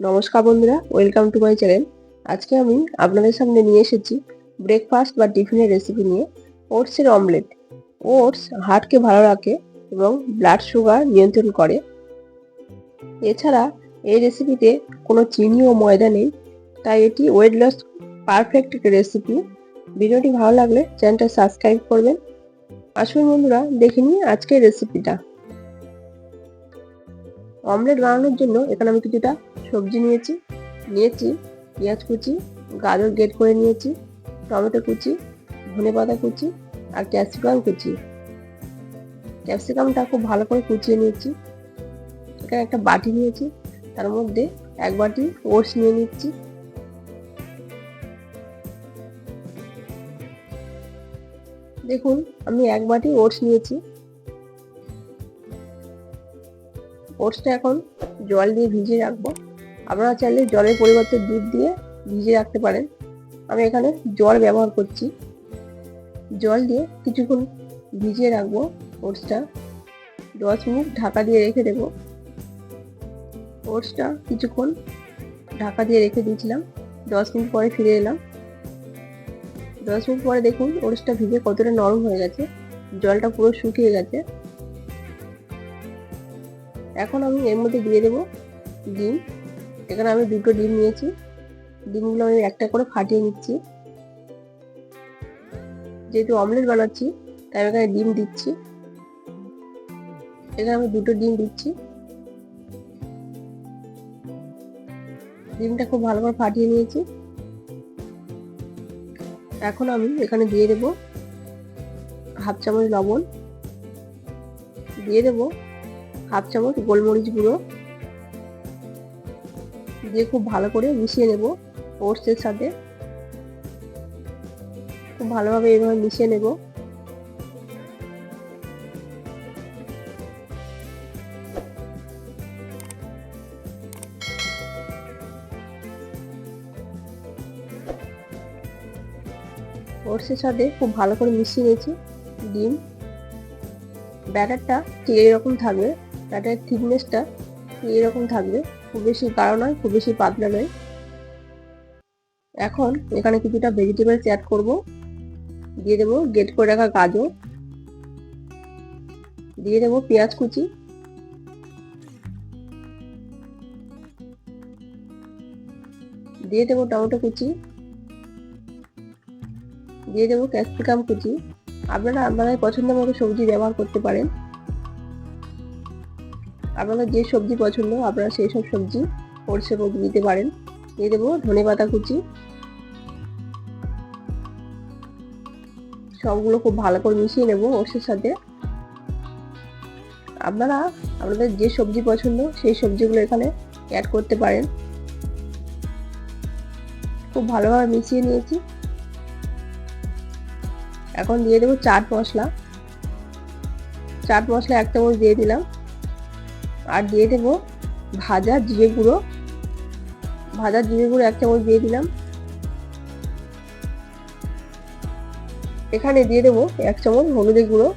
নমস্কার বন্ধুরা, welcome to my channel. আজকে আমি আপনাদের সামনে নিয়ে এসেছি ব্রেকফাস্ট বা টিফিনের রেসিপি নিয়ে। ওটসের অমলেট। ওটস হার্টকে ভালো রাখে এবং ব্লাড সুগার নিয়ন্ত্রণ করে। এছাড়া এই রেসিপিতে কোনো চিনি ও ময়দা নেই, তাই এটি ওয়েট লস পারফেক্ট রেসিপি। ভিডিওটি ভালো লাগলে চ্যানেলটা সাবস্ক্রাইব করবেন। আসুন বন্ধুরা, দেখে নিই আজকের রেসিপিটা। অমলেট বানানোর জন্য এখানে আমি কিছুটা সবজি নিয়েছি পেঁয়াজ কুচি, গাজর গ্রেট করে নিয়েছি, টমেটো কুচি, ধনেপাতা কুচি আর ক্যাপসিকাম কুচি। ক্যাপসিকামটা খুব ভালো করে কুচিয়ে নিয়েছি। এখানে একটা বাটি নিয়েছি, তার মধ্যে এক বাটি ওটস নিয়ে নিচ্ছি। দেখুন, আমি এক বাটি ওটস নিয়েছি। ওটসটা এখন জল দিয়ে ভিজিয়ে রাখবো। আপনারা চাইলে জলের পরিবর্তে দুধ দিয়ে ভিজিয়ে রাখতে পারেন। আমি এখানে জল ব্যবহার করছি। জল দিয়ে কিছুক্ষণ ভিজিয়ে রাখবো ওটসটা। 10 মিনিট ঢাকা দিয়ে রেখে দেবো। ওটসটা কিছুক্ষণ ঢাকা দিয়ে রেখে দিয়েছিলাম। 10 মিনিট পরে ফিরে এলাম। 10 মিনিট পরে দেখুন ওটসটা ভিজে কতটা নরম হয়ে গেছে, জলটা পুরো শুকিয়ে গেছে। এখন আমি এর মধ্যে দিয়ে দেবো ডিম। এখানে আমি 2টো ডিম নিয়েছি। ডিমগুলো আমি একটা করে ফাটিয়ে নিচ্ছি। যেহেতু অমলেট বানাচ্ছি তাই এখানে ডিম দিচ্ছি। এখানে আমি 2টো ডিম দিচ্ছি। ডিমটা খুব ভালো করে ফাটিয়ে নিয়েছি। এখন আমি এখানে দিয়ে দেবো হাফ চামচ লবণ, দিয়ে দেবো হাফ চামচ গোলমরিচ গুঁড়ো, দিয়ে খুব ভালো করে মিশিয়ে নেব ওটসের সাথে। খুব ভালোভাবে এইভাবে মিশিয়ে নেব। ওটসের সাথে খুব ভালো করে মিশিয়ে নিয়েছি ডিম। ব্যাটারটা ঠিক এরকম থাকবে। ব্যাটারের থিকনেসটা ঠিক এরকম থাকবে, খুব বেশি গাঢ় নয়, খুব বেশি পাতলা নয়। এখন এখানে কিছুটা ভেজিটেবলস অ্যাড করব। দিয়ে দেবো গ্রেট করে রাখা গাজর, দিয়ে দেবো পেঁয়াজ কুচি, দিয়ে দেবো টমেটো কুচি, দিয়ে দেবো ক্যাপসিকাম কুচি। আপনারা আপনাদের পছন্দ মতো সবজি ব্যবহার করতে পারেন। আপনাদের যে সবজি পছন্দ আপনারা সেই সব সবজি ওটসের মধ্যে দিতে পারেন। দিয়ে দেবো ধনেপাতা কুচি। সবগুলো খুব ভালো করে মিশিয়ে নেব ওটসের সাথে। আপনারা আপনাদের যে সবজি পছন্দ সেই সবজিগুলো এখানে অ্যাড করতে পারেন। খুব ভালোভাবে মিশিয়ে নিয়েছি। এখন দিয়ে দেবো চাট মশলা। চাট মশলা 1 চামচ দিয়ে দিলাম। আর দিয়ে দেবো ভাজা জিরে গুঁড়ো। ভাজা জিরে গুঁড়ো 1 চামচ দিয়ে দিলাম। এখানে দিয়ে দেবো 1 চামচ হলুদের গুঁড়ো।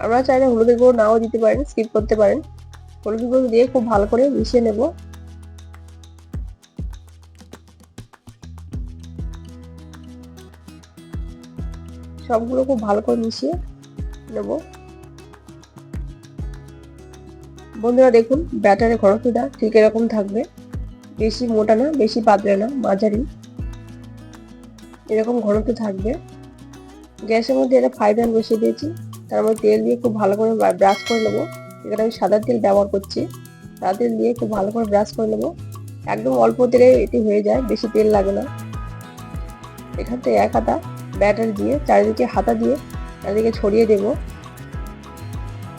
আপনারা চাইলে হলুদের গুঁড়ো নাও দিতে পারেন, স্কিপ করতে পারেন। হলুদের গুঁড়ো দিয়ে খুব ভালো করে মিশিয়ে নেব। সবগুলো খুব ভালো করে মিশিয়ে নেব। বন্ধুরা দেখুন, ব্যাটারের ঘনত্বটা ঠিক এরকম থাকবে। বেশি মোটা না, বেশি পাতলা না, মাঝারি এরকম ঘনত্ব থাকবে। গ্যাসের মধ্যে একটা ফ্রাই প্যান বসিয়ে দিয়েছি। তার মধ্যে তেল দিয়ে খুব ভালো করে ব্রাশ করে নেবো। এখানে আমি সাদা তেল ব্যবহার করছি। সাদা তেল দিয়ে খুব ভালো করে ব্রাশ করে নেবো। একদম অল্প তেলে এটি হয়ে যায়, বেশি তেল লাগে না। এখান থেকে 1 হাতা ব্যাটার দিয়ে চারিদিকে হাতা দিয়ে চারিদিকে ছড়িয়ে দেব।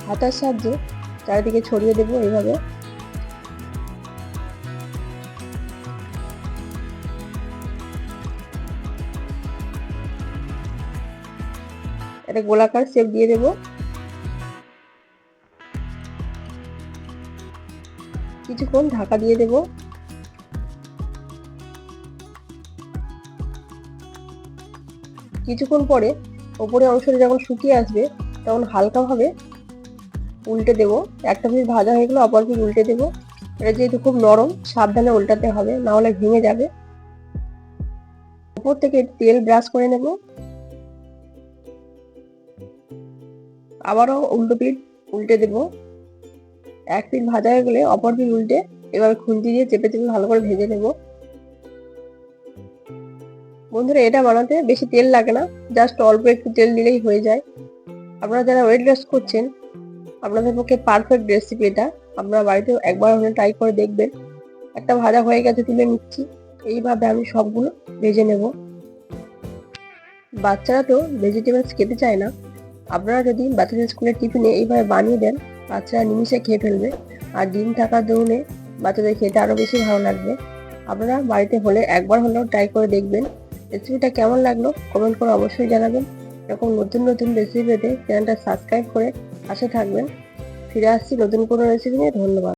হাতার সাহায্যে চারিদিকে ছড়িয়ে দেব এইভাবে। একটা গোলাকার শেপ দিয়ে দেব। কিছুক্ষণ ঢাকা দিয়ে দেব। কিছুক্ষণ পরে ওপরের অংশটা যখন শুকিয়ে আসবে তখন হালকাভাবে উল্টে দেব। একটা পিস ভাজা হয়ে গেলে অপর পিস উল্টে দেব। এটা যেহেতু খুব নরম, সাবধানে উল্টাতে হবে, না হলে ভেঙে যাবে। উপর থেকে তেল ব্রাশ করে নেব। আবারও উল্টো পিঠ উল্টে দেব। এক পিঠ ভাজা হয়ে গেলে অপর পিঠ উল্টে এবার খুন্তি দিয়ে চেপে চেপে ভালো করে ভেজে নেব। বন্ধুরা, এটা বানাতে বেশি তেল লাগে না, জাস্ট অল্প একটু তেল দিলেই হয়ে যায়। আপনারা যারা ওয়েট লস করছেন, আপনাদের পক্ষে পারফেক্ট রেসিপি এটা। আপনারা বাড়িতে একবার হলে ট্রাই করে দেখবেন। একটা ভাজা হয়ে গেছে, তুলে নিচ্ছি। এইভাবে আমি সবগুলো ভেজে নেব। বাচ্চারা তো ভেজিটেবলস খেতে চায় না, আপনারা যদি বাচ্চাদের স্কুলের টিফিনে এইভাবে বানিয়ে দেন, বাচ্চারা নিমিশে খেয়ে ফেলবে। আর ডিম থাকার দরুনে বাচ্চাদের খেতে আরো বেশি ভালো লাগবে। আপনারা বাড়িতে হলে একবার হলেও ট্রাই করে দেখবেন। রেসিপিটা কেমন লাগলো কমেন্ট করে অবশ্যই জানাবেন। এরকম নতুন নতুন রেসিপি পেতে চ্যানেলটা সাবস্ক্রাইব করে পাশে থাকবেন। ফিরে আসছি নতুন কোনো রেসিপি নিয়ে। ধন্যবাদ।